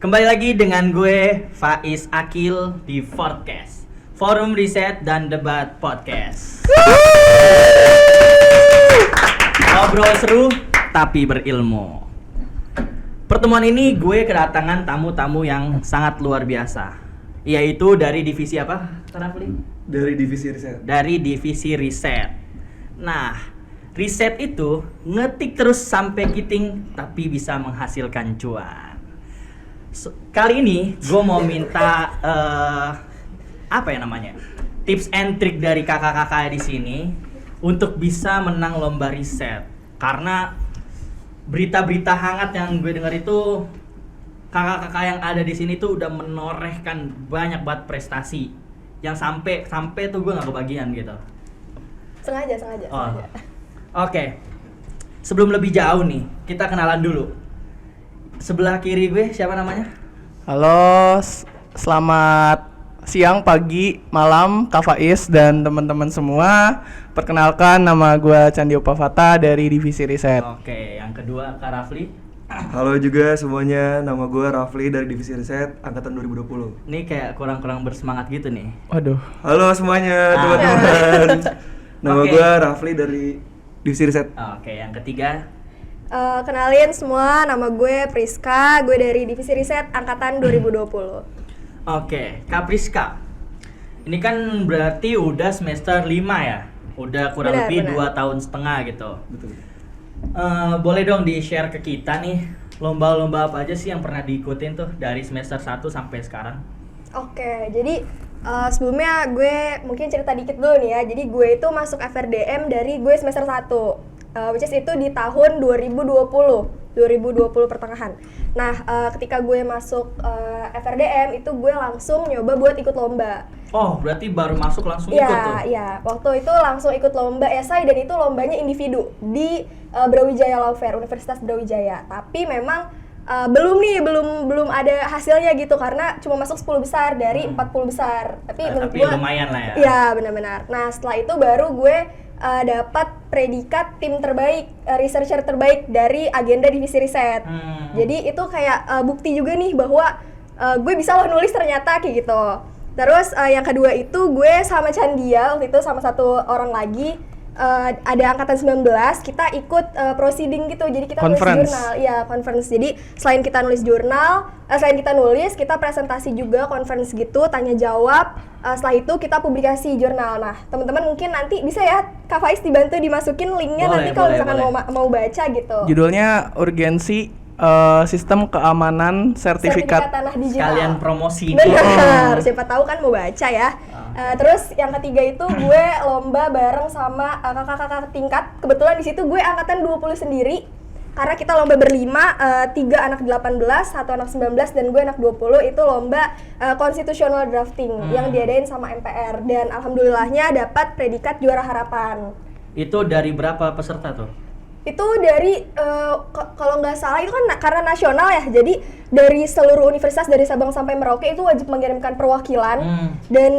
Kembali lagi dengan gue Faiz Akil di Forecast, Forum Riset dan Debat Podcast. Ngobrol seru tapi berilmu. Pertemuan ini gue kedatangan tamu-tamu yang sangat luar biasa, yaitu dari divisi apa, Rafli? Dari divisi riset. Dari divisi riset. Nah, riset itu ngetik terus sampai kiting tapi bisa menghasilkan cuan. Kali ini gue mau minta tips and trick dari kakak-kakak di sini untuk bisa menang lomba riset. Karena berita-berita hangat yang gue dengar itu kakak-kakak yang ada di sini tuh udah menorehkan banyak banget prestasi yang sampai tuh gue nggak kebagian gitu. Sengaja. Oke. Sebelum lebih jauh nih, kita kenalan dulu. Sebelah kiri gue siapa namanya? Halo, selamat siang, pagi, malam, Kak Faiz dan teman-teman semua. Perkenalkan, nama gue Candi Upavata dari Divisi Riset. Oke, yang kedua Kak Rafli. Halo juga semuanya, nama gue Rafli dari divisi riset angkatan 2020. Ini kayak kurang-kurang bersemangat gitu nih. Waduh. Halo semuanya teman-teman. Nama Oke. gue Rafli dari divisi riset. Oke, yang ketiga. Kenalin semua, nama gue Priska, gue dari Divisi Riset Angkatan 2020. Oke, Kak Priska. Ini kan berarti udah semester 5 ya? Udah kurang Benar, lebih benar. 2 tahun setengah gitu. Betul. Boleh dong di-share ke kita nih, lomba-lomba apa aja sih yang pernah diikutin tuh dari semester 1 sampai sekarang? Oke, jadi sebelumnya gue mungkin cerita dikit dulu nih ya. Jadi gue itu masuk FRDM dari gue semester 1. Which is itu di tahun 2020 pertengahan. Nah, ketika gue masuk FRDM itu gue langsung nyoba buat ikut lomba. Oh, berarti baru masuk langsung ikut tuh? Iya. Waktu itu langsung ikut lomba esai dan itu lombanya individu di Brawijaya Law Fair, Universitas Brawijaya. Tapi memang belum ada hasilnya gitu karena cuma masuk 10 besar dari 40 besar. Tapi menurut tapi gue lumayan lah ya. Iya, benar-benar. Nah, setelah itu baru gue dapat predikat tim terbaik, researcher terbaik dari agenda divisi riset. Jadi itu kayak bukti juga nih bahwa gue bisa loh nulis ternyata kayak gitu. Terus yang kedua itu gue sama Candia waktu itu sama satu orang lagi ada angkatan 19, kita ikut proceeding gitu. Jadi kita Conference. nulis jurnal. Iya, conference. Jadi selain kita nulis jurnal, selain kita nulis, kita presentasi juga conference gitu, tanya jawab. Setelah itu kita publikasi jurnal. Nah, teman-teman mungkin nanti bisa ya Kak Faiz dibantu dimasukin linknya Boleh, nanti kalau boleh, misalkan boleh. mau baca gitu. Judulnya Urgensi Sistem Keamanan Sertifikat. Tanah digital. Sekalian promosi. Benar, siapa tahu kan mau baca ya. Terus yang ketiga itu gue lomba bareng sama kakak-kakak tingkat. Kebetulan di situ gue angkatan 20 sendiri. Karena kita lomba berlima, 3 anak 18, 1 anak 19 dan gue anak 20. Itu lomba constitutional drafting yang diadain sama MPR dan alhamdulillahnya dapat predikat juara harapan. Itu dari berapa peserta tuh? Itu dari kalau nggak salah itu kan karena nasional ya, jadi dari seluruh universitas dari Sabang sampai Merauke itu wajib mengirimkan perwakilan dan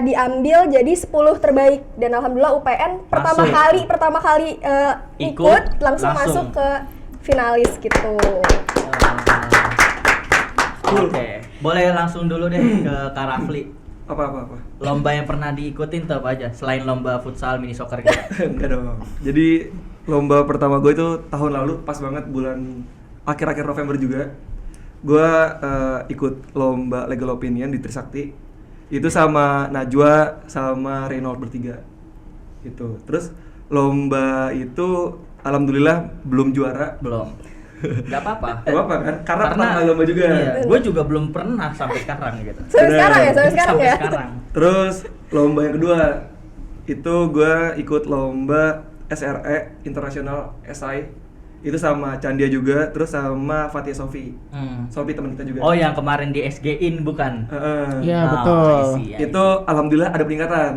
diambil jadi 10 terbaik dan alhamdulillah UPN pertama kali ikut langsung masuk ke finalis gitu. Oke, boleh langsung dulu deh ke Kak Rafli. Apa? Lomba yang pernah diikutin tuh apa aja selain lomba futsal, mini soccer gitu? Enggak dong. Jadi lomba pertama gue itu tahun lalu pas banget bulan akhir-akhir November juga. Gue ikut lomba legal opinion di Trisakti. Itu sama Najwa sama Reynold bertiga. Gitu. Terus lomba itu alhamdulillah belum juara. Belum. Gak apa-apa. Gak apa-apa kan? Karena pertama kali lomba juga. Iya, gue juga belum pernah sampai sekarang gitu. Sampai sekarang ya. Sampai sekarang. Terus lomba yang kedua itu gue ikut lomba SRE International SI itu sama Candia juga, terus sama Fatia Sofi. Sofi teman kita juga. Oh, yang kemarin di SG-in bukan? Iya, Oh, betul. I see. Itu alhamdulillah ada peningkatan.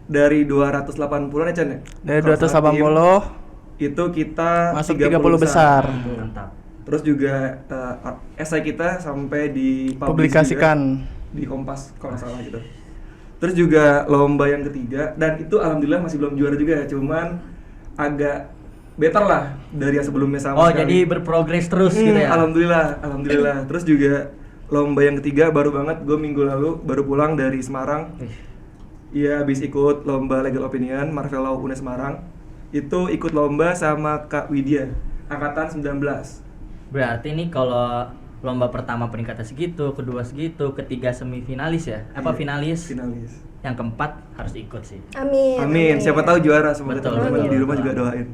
Dari 280-an ya Chan ya? Dari Kalau salah 280 tim, itu kita masuk 30 besar. Mantap. Terus juga esai kita sampai di Publikasikan di Kompas kalau nggak salah gitu. Terus juga lomba yang ketiga dan itu alhamdulillah masih belum juara juga, cuman agak better lah dari yang sebelumnya sama Oh, sekali. jadi berprogres terus gitu ya. Alhamdulillah. Terus juga lomba yang ketiga baru banget, gue minggu lalu baru pulang dari Semarang. Iya, habis ikut lomba Legal Opinion Marvel Law UNES Semarang. Itu ikut lomba sama Kak Widya, angkatan 19. Berarti nih kalau lomba pertama peringkatnya segitu, kedua segitu, ketiga semifinalis ya? Apa Iya, finalis? Finalis. Yang keempat harus ikut sih. Amin. Siapa tahu juara, semoga Betul, teman-teman betul, di rumah betul. juga doain.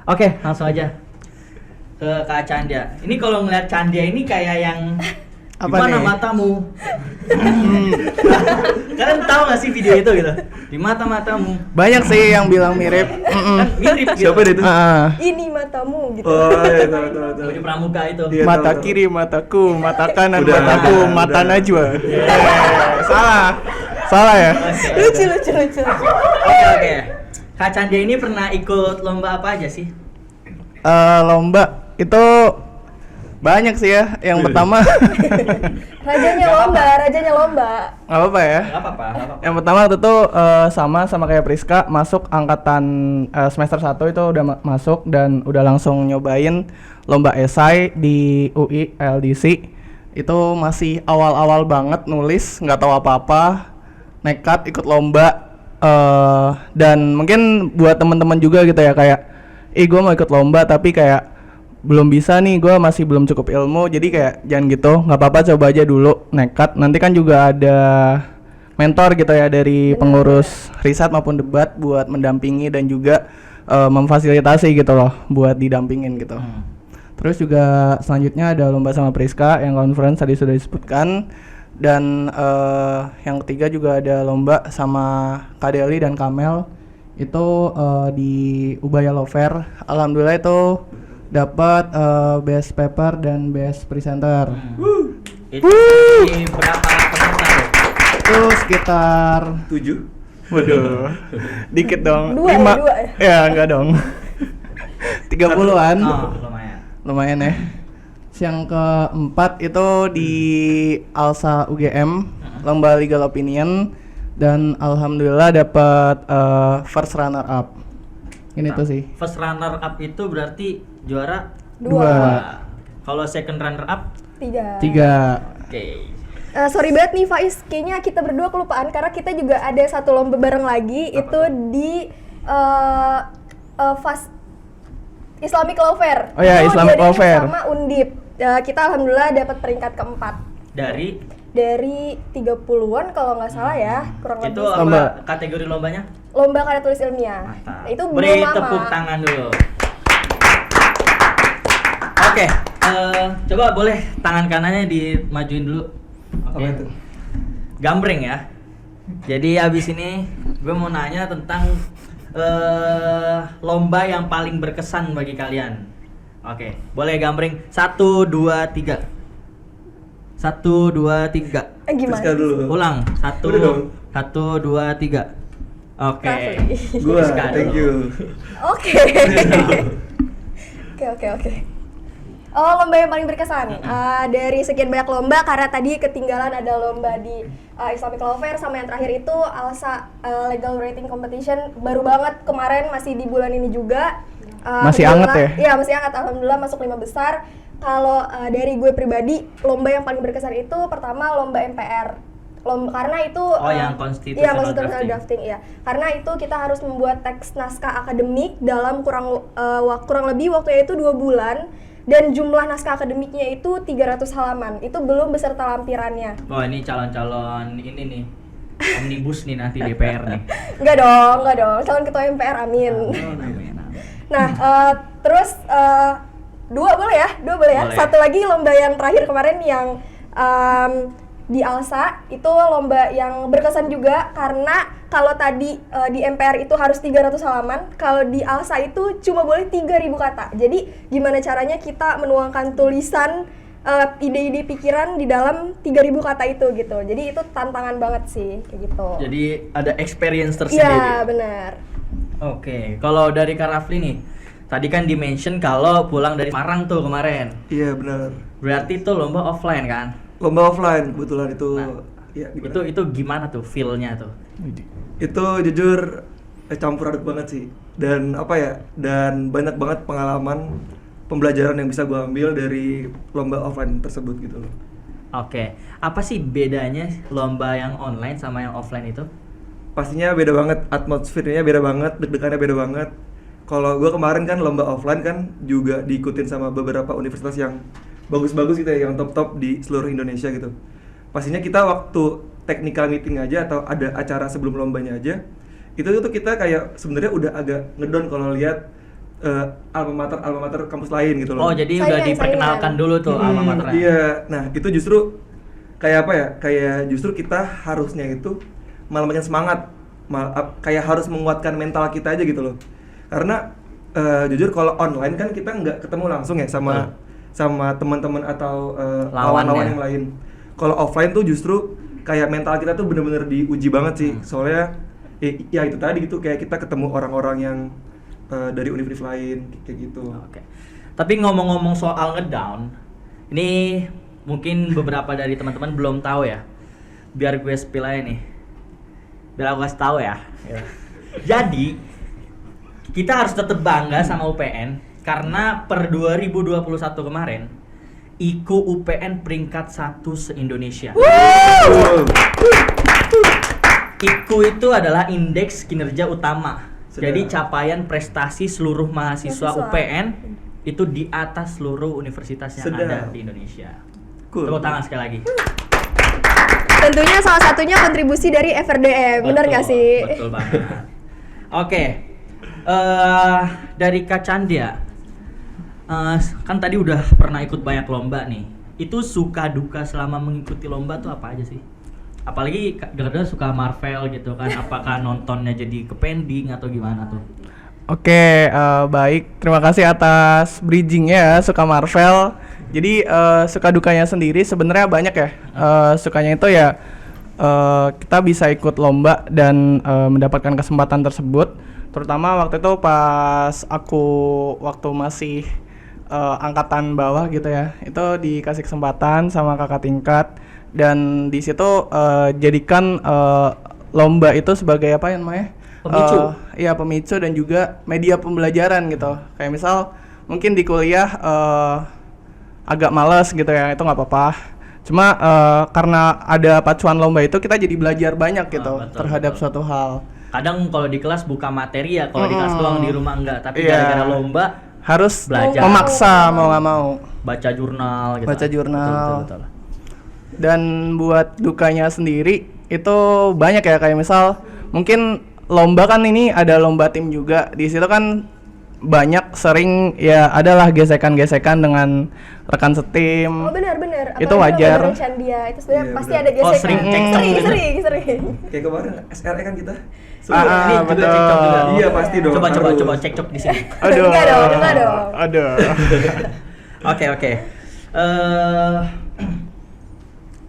Oke, langsung aja ke Kak Candia. Ini kalau ngeliat Candia ini kayak yang Apa di mana nih? matamu? Kalian tahu gak sih video itu gitu? Di matamu. Banyak sih yang bilang mirip. Kan mirip gitu. Siapa deh itu? Ini matamu gitu. Oh, iya, tahu. Baju pramuka itu. Iya, Mata tahu. kiri mataku, mata kanan Udah, mataku, mata udah. Najwa. Salah ya? Lucu. Oke. Kak Candia ini pernah ikut lomba apa aja sih? Lomba itu banyak sih ya. Yang pertama Rajanya lomba. nggak apa-apa ya. Gak apa-apa. Yang pertama waktu itu sama kayak Priska, masuk angkatan semester 1 itu udah masuk dan udah langsung nyobain lomba esai di UI LDC. Itu masih awal-awal banget nulis, nggak tahu apa-apa, nekat ikut lomba. Dan mungkin buat teman-teman juga gitu ya, kayak gue mau ikut lomba tapi kayak belum bisa nih, gue masih belum cukup ilmu, jadi kayak jangan gitu, nggak apa-apa, coba aja dulu, nekat. Nanti kan juga ada mentor gitu ya dari pengurus riset maupun debat buat mendampingi dan juga memfasilitasi gitu loh buat didampingin gitu. Terus juga selanjutnya ada lomba sama Priska yang conference tadi sudah disebutkan, dan yang ketiga juga ada lomba sama Kak Deli dan Kamel itu di Ubaya Law Fair. Alhamdulillah itu dapat best paper dan best presenter. Itu di berapa peserta tuh? Itu sekitar 7. waduh dikit dong. Dua ya? Ya enggak dong. 30-an. Oh, lumayan. Lumayan ya. Yang keempat itu di Alsa UGM lomba legal opinion, dan alhamdulillah dapat first runner up. Ini tuh sih. First runner up itu berarti juara Dua. Kalau second runner up, 3. 3. oke. Sorry banget nih Faiz, kayaknya kita berdua kelupaan karena kita juga ada satu lomba bareng lagi. Apa itu di Fast Islamic Law Fair. Oh ya, Itu Islamic Law diadain Fair. sama Undip. Kita alhamdulillah dapat peringkat keempat dari 30-an kalau nggak salah ya, kurang Itu lebih. apa Lomba. kategori lombanya? Lomba karya tulis ilmiah. Mantap. Itu Beri belum lama. tepuk tangan dulu. Oke, coba boleh tangan kanannya dimajuin dulu. Oke. Apa itu? Gambreng ya. Jadi abis ini gue mau nanya tentang lomba yang paling berkesan bagi kalian. Oke, boleh gambreng 1, 2, 3. 1, 2, 3. Gimana? Priska dulu. Ulang. 1, Udah dong. 1, 2, 3. Oke. Rafli. Gua, Priska thank dulu. you. Oke. Oke. Oh, lomba yang paling berkesan. Dari sekian banyak lomba, karena tadi ketinggalan ada lomba di Islamic Law Fair, sama yang terakhir itu Alsa Legal Writing Competition, baru banget kemarin, masih di bulan ini juga. Masih Alhamdulillah- anget ya? Iya, masih hangat. Alhamdulillah masuk 5 besar. Kalau dari gue pribadi, lomba yang paling berkesan itu pertama lomba MPR. Karena itu yang constitutional iya, constitutional drafting, iya. Karena itu kita harus membuat teks naskah akademik dalam kurang lebih waktunya itu 2 bulan, dan jumlah naskah akademiknya itu 300 halaman. Itu belum beserta lampirannya. Oh, ini calon-calon ini nih. Omnibus nih nanti DPR nih. Enggak dong. Calon ketua MPR, amin. Amin. Nah, terus dua boleh ya? Boleh. Satu lagi lomba yang terakhir kemarin yang di Alsa, itu lomba yang berkesan juga karena kalau tadi di MPR itu harus 300 halaman, kalau di Alsa itu cuma boleh 3.000 kata. Jadi gimana caranya kita menuangkan tulisan ide-ide pikiran di dalam 3.000 kata itu gitu. Jadi itu tantangan banget sih kayak gitu. Jadi ada experience tersendiri. Iya, benar. Oke, kalau dari Kak Rafli nih, tadi kan di-mention kalau pulang dari Semarang tuh kemarin. Iya, benar. Berarti itu lomba offline kan? Lomba offline kebetulan itu. Nah, Ya, gimana? Itu gimana tuh feel-nya tuh? Itu jujur campur aduk banget sih. Dan apa ya? Dan banyak banget pengalaman pembelajaran yang bisa gue ambil dari lomba offline tersebut gitu loh. Oke, apa sih bedanya lomba yang online sama yang offline itu? Pastinya beda banget, atmosfernya beda banget, deg-degannya beda banget. Kalau gue kemarin kan lomba offline kan juga diikutin sama beberapa universitas yang bagus-bagus gitu ya, yang top-top di seluruh Indonesia gitu. Pastinya kita waktu technical meeting aja atau ada acara sebelum lombanya aja, itu tuh kita kayak sebenarnya udah agak ngedon kalau lihat alma mater kampus lain gitu loh. Oh, jadi udah diperkenalkan dulu tuh alma maternya. Iya, nah itu justru kayak apa ya? Kayak justru kita harusnya itu malah makin semangat, kayak harus menguatkan mental kita aja gitu loh. Karena jujur kalau online kan kita nggak ketemu langsung ya sama teman-teman atau lawan-lawan yang lain. Kalau offline tuh justru kayak mental kita tuh bener-bener diuji banget sih. Soalnya ya itu tadi gitu, kayak kita ketemu orang-orang yang dari universitas lain kayak gitu. Oke. Tapi ngomong-ngomong soal ngedown, ini mungkin beberapa dari teman-teman belum tahu ya. Biar gue spill aja nih. Biar aku kasih tahu ya. Jadi kita harus tetap bangga sama UPN karena per 2021 kemarin IKU UPN peringkat 1 se-Indonesia. IKU itu adalah indeks kinerja utama. Jadi capaian prestasi seluruh mahasiswa UPN itu di atas seluruh universitas yang ada di Indonesia. Cool. Tepuk tangan sekali lagi. Tentunya salah satunya kontribusi dari FRDM, bener nggak sih? Betul banget. Oke, dari Kak Candia, kan tadi udah pernah ikut banyak lomba nih. Itu suka duka selama mengikuti lomba tuh apa aja sih? Apalagi kadang-kadang suka Marvel gitu kan, apakah nontonnya jadi ke pending atau gimana tuh? Oke, baik. Terima kasih atas bridgingnya ya, suka Marvel. Jadi suka dukanya sendiri sebenarnya banyak ya. Sukanya itu ya kita bisa ikut lomba dan mendapatkan kesempatan tersebut. Terutama waktu itu pas aku waktu masih angkatan bawah gitu ya, itu dikasih kesempatan sama kakak tingkat dan di situ jadikan lomba itu sebagai apa yang namanya? Pemicu. Iya, pemicu dan juga media pembelajaran gitu. Kayak misal mungkin di kuliah agak malas gitu ya, itu nggak apa-apa. Cuma karena ada pacuan lomba itu kita jadi belajar banyak gitu terhadap suatu hal. Kadang kalau di kelas buka materi ya, kalau di kelas doang, di rumah enggak. Tapi gara-gara lomba harus belajar. Memaksa mau nggak mau. Baca jurnal gitu. Baca jurnal. Betul. Dan buat dukanya sendiri itu banyak ya, kayak misal mungkin lomba kan ini ada lomba tim juga. Di situ kan banyak sering ya adalah gesekan-gesekan dengan rekan setim. Oh benar. Itu wajar. Apalagi Candia itu sebenarnya Iya, pasti benar. ada gesekan. sering cekcok gitu. Sering. Kayak kemarin SRE kan kita. Ini juga betul. cekcok juga. Iya, pasti dong. Coba cekcok di sini. Aduh. Enggak dong. Aduh. Oke.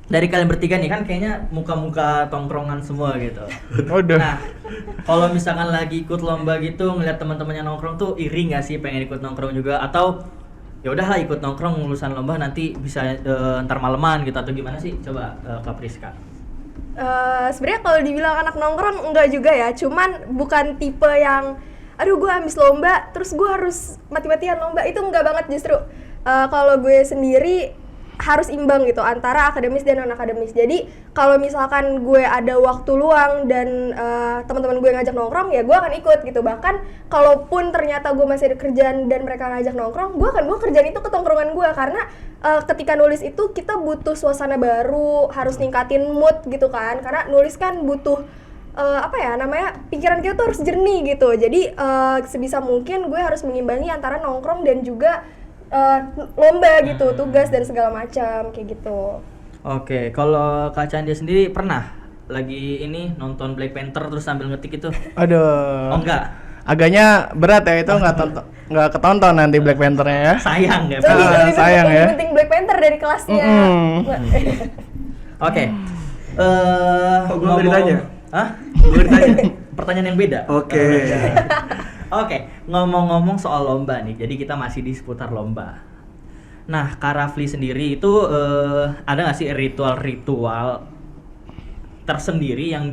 Dari kalian bertiga nih kan kayaknya muka-muka tongkrongan semua gitu. Udah. Nah, kalau misalkan lagi ikut lomba gitu ngeliat teman-temannya nongkrong tuh iri nggak sih pengen ikut nongkrong juga, atau ya udahlah ikut nongkrong lulusan lomba nanti bisa ntar maleman gitu, atau gimana sih? Coba Kak Priska. Sebenarnya kalau dibilang anak nongkrong enggak juga ya, cuman bukan tipe yang aduh gue habis lomba terus gue harus mati-matian lomba, itu enggak banget justru. Kalau gue sendiri harus imbang gitu antara akademis dan non akademis. Jadi kalau misalkan gue ada waktu luang dan teman-teman gue ngajak nongkrong, ya gue akan ikut gitu. Bahkan kalaupun ternyata gue masih ada kerjaan dan mereka ngajak nongkrong, gue akan bawa kerjaan itu ke tongkrongan gue, karena ketika nulis itu kita butuh suasana baru, harus ningkatin mood gitu kan. Karena nulis kan butuh pikiran kita tuh harus jernih gitu. Jadi sebisa mungkin gue harus mengimbangi antara nongkrong dan juga lomba gitu, tugas dan segala macam kayak gitu. Oke, kalau Kak Candia sendiri pernah lagi ini nonton Black Panther terus sambil ngetik itu? Aduh. Oh enggak? Agaknya berat ya itu, nggak ketonton nanti Black Panther-nya ya. Sayang ya. Lebih sayang ya. penting Black Panther dari kelasnya. Oke. Gua nggak ditanya? Hah? Gua ditanya? Pertanyaan yang beda. Oke. Oke, ngomong-ngomong soal lomba nih, jadi kita masih di seputar lomba. Nah, Kak Rafli sendiri itu ada nggak sih ritual-ritual tersendiri yang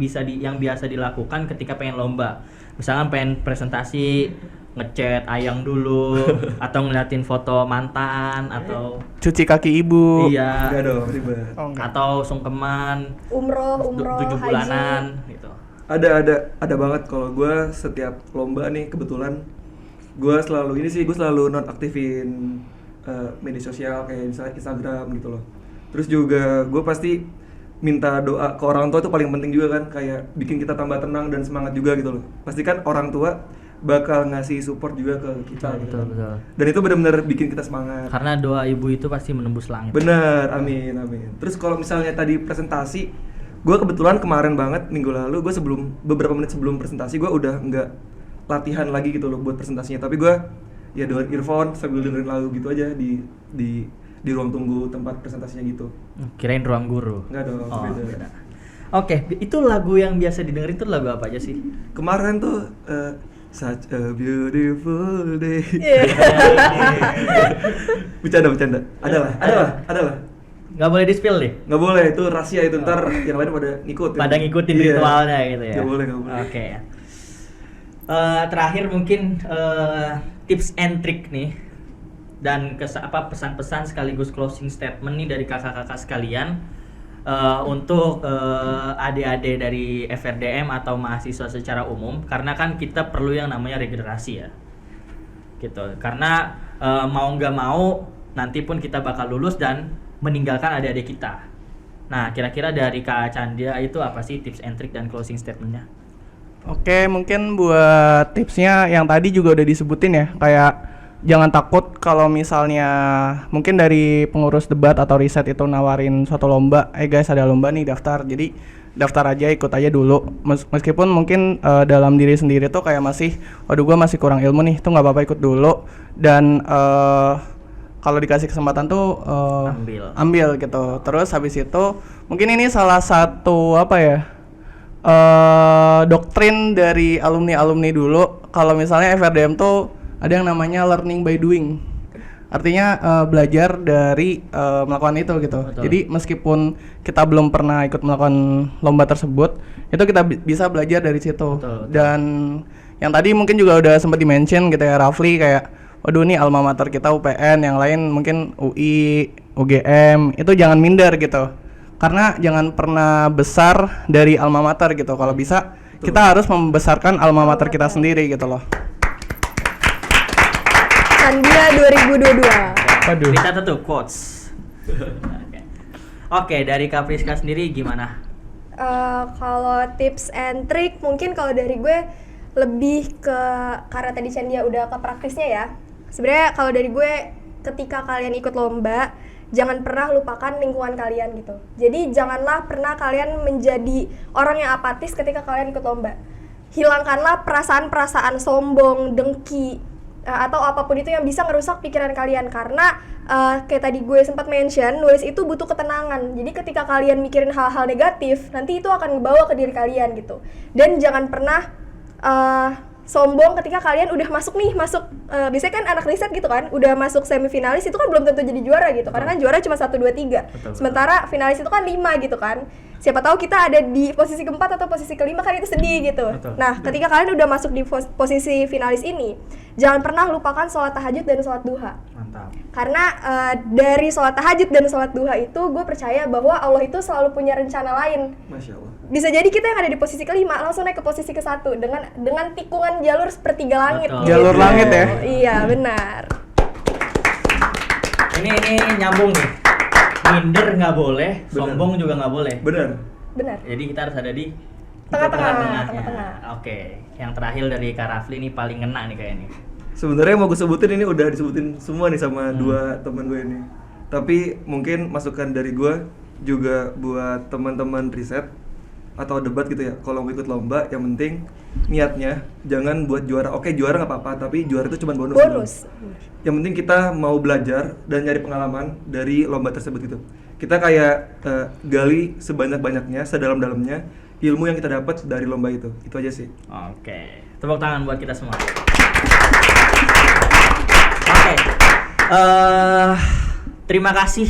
biasa dilakukan ketika pengen lomba? Misalkan pengen presentasi ngechat ayang dulu atau ngeliatin foto mantan atau Cuci kaki ibu. iya Enggak dong, ribet. Oh, enggak. atau sungkeman Umroh 7 haji. bulanan gitu. Ada banget. Kalau gue setiap lomba nih kebetulan gue selalu nonaktifin media sosial kayak misalnya Instagram gitu loh. Terus juga gue pasti minta doa ke orang tua itu paling penting juga kan, kayak bikin kita tambah tenang dan semangat juga gitu loh. Pasti kan orang tua bakal ngasih support juga ke kita gitu kan. Betul. Dan itu benar-benar bikin kita semangat. Karena doa ibu itu pasti menembus langit. Bener, amin. Terus kalau misalnya tadi presentasi, gue kebetulan kemarin banget minggu lalu, gue beberapa menit sebelum presentasi gue udah nggak latihan lagi gitu loh buat presentasinya. Tapi gue ya dengerin earphone sambil dengerin lagu gitu aja di ruang tunggu tempat presentasinya gitu. Kirain ruang guru. Enggak dong, Oh, beda. beda. Oke, itu lagu yang biasa didengerin tuh lagu apa aja sih? Kemarin tuh Such a beautiful day. Bercanda. Adalah. Nggak boleh di-spill deh. Nggak boleh, itu rahasia itu, ntar yang lain pada ngikutin. Pada ngikutin Iya. ritualnya gitu ya. Nggak boleh. Oke ya. Terakhir mungkin tips and trick nih dan pesan-pesan sekaligus closing statement nih dari kakak-kakak sekalian untuk adik-adik dari FRDM atau mahasiswa secara umum, karena kan kita perlu yang namanya regenerasi ya. Gitu. Karena mau nggak mau nanti pun kita bakal lulus dan meninggalkan adik-adik kita. Nah, kira-kira dari Kak Candia itu apa sih tips and trick dan closing statementnya? Oke, mungkin buat tipsnya yang tadi juga udah disebutin ya, kayak jangan takut kalau misalnya mungkin dari pengurus debat atau riset itu nawarin suatu lomba, guys ada lomba nih daftar, jadi daftar aja, ikut aja dulu. Meskipun mungkin dalam diri sendiri tuh kayak masih, waduh gua masih kurang ilmu nih, tuh nggak apa-apa ikut dulu. Dan kalau dikasih kesempatan tuh ambil gitu. Terus habis itu mungkin ini salah satu apa ya, doktrin dari alumni dulu. Kalau misalnya FRDM tuh ada yang namanya learning by doing. Artinya belajar dari melakukan itu gitu. Betul. Jadi meskipun kita belum pernah ikut melakukan lomba tersebut, itu kita bisa belajar dari situ. Betul. Dan yang tadi mungkin juga udah sempat di-mention gitu ya Rafli, kayak waduh nih alma mater kita UPN, yang lain mungkin UI, UGM, itu jangan minder gitu. Karena jangan pernah besar dari alma mater gitu. Kalau bisa kita harus membesarkan alma mater kita sendiri gitu loh. Candia 2022. Waduh. Kita tuh quotes. Oke, dari Kak Priska sendiri gimana? Kalau tips and trick mungkin kalau dari gue lebih ke, karena tadi Candia udah ke praktisnya ya. Sebenarnya kalau dari gue, ketika kalian ikut lomba, jangan pernah lupakan lingkungan kalian gitu. Jadi janganlah pernah kalian menjadi orang yang apatis ketika kalian ikut lomba. Hilangkanlah perasaan-perasaan sombong, dengki, atau apapun itu yang bisa ngerusak pikiran kalian. Karena kayak tadi gue sempat mention, nulis itu butuh ketenangan. Jadi ketika kalian mikirin hal-hal negatif, nanti itu akan ngebawa ke diri kalian gitu. Dan jangan pernah sombong ketika kalian udah masuk, biasanya kan anak riset gitu kan, udah masuk semifinalis itu kan belum tentu jadi juara gitu. Karena kan juara cuma 1, 2, 3. Sementara finalis itu kan 5 gitu kan. Siapa tahu kita ada di posisi keempat atau posisi kelima, kan itu sedih gitu. Betul. Nah, ketika kalian udah masuk di posisi finalis ini, jangan pernah lupakan sholat tahajud dan sholat duha. Mantap. Karena dari sholat tahajud dan sholat duha itu, gue percaya bahwa Allah itu selalu punya rencana lain. Masya Allah. Bisa jadi kita yang ada di posisi kelima langsung naik ke posisi ke-1 dengan tikungan jalur sepertiga langit. Betul. Jalur langit ya? Iya, benar. Ini nyambung nih. Minder nggak boleh, Bener. sombong juga nggak boleh. Benar. Benar. Jadi kita harus ada di Tengah-tengah, tengah-tengahnya. tengah-tengah. Oke, yang terakhir dari Kak Rafli ini paling ngena nih kayaknya. Sebenarnya mau gue sebutin ini udah disebutin semua nih sama dua teman gue ini. Tapi mungkin masukan dari gue juga buat teman-teman riset atau debat gitu ya. Kalau mau ikut lomba, yang penting niatnya jangan buat juara. Oke, juara nggak apa-apa, tapi juara itu cuma bonus. Bonus. Yang penting kita mau belajar dan nyari pengalaman dari lomba tersebut gitu. Kita kayak gali sebanyak-banyaknya, sedalam-dalamnya ilmu yang kita dapat dari lomba itu. Itu aja sih. Oke, tepuk tangan buat kita semua. Oke, terima kasih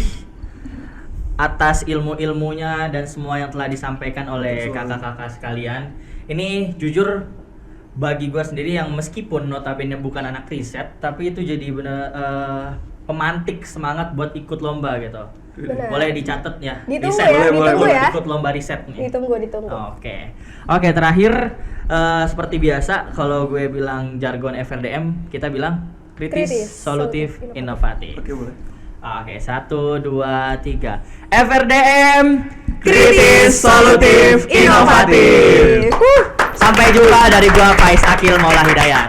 atas ilmu-ilmunya dan semua yang telah disampaikan oleh kakak-kakak sekalian. Ini jujur bagi gue sendiri yang meskipun notabene bukan anak riset, tapi itu jadi bener pemantik semangat buat ikut lomba gitu. Benar. Boleh dicatat ya. Ditunggu riset. ya, ditunggu ya. Ikut lomba riset nih. Ditunggu. Oke, terakhir seperti biasa kalau gue bilang jargon FRDM, kita bilang kritis, solutif, inovatif. Oke, boleh. Oke, 1, 2, 3. FRDM, kritis, solutif, inovatif. Sampai jumpa dari gua Faiz Akil Maula Hidayat.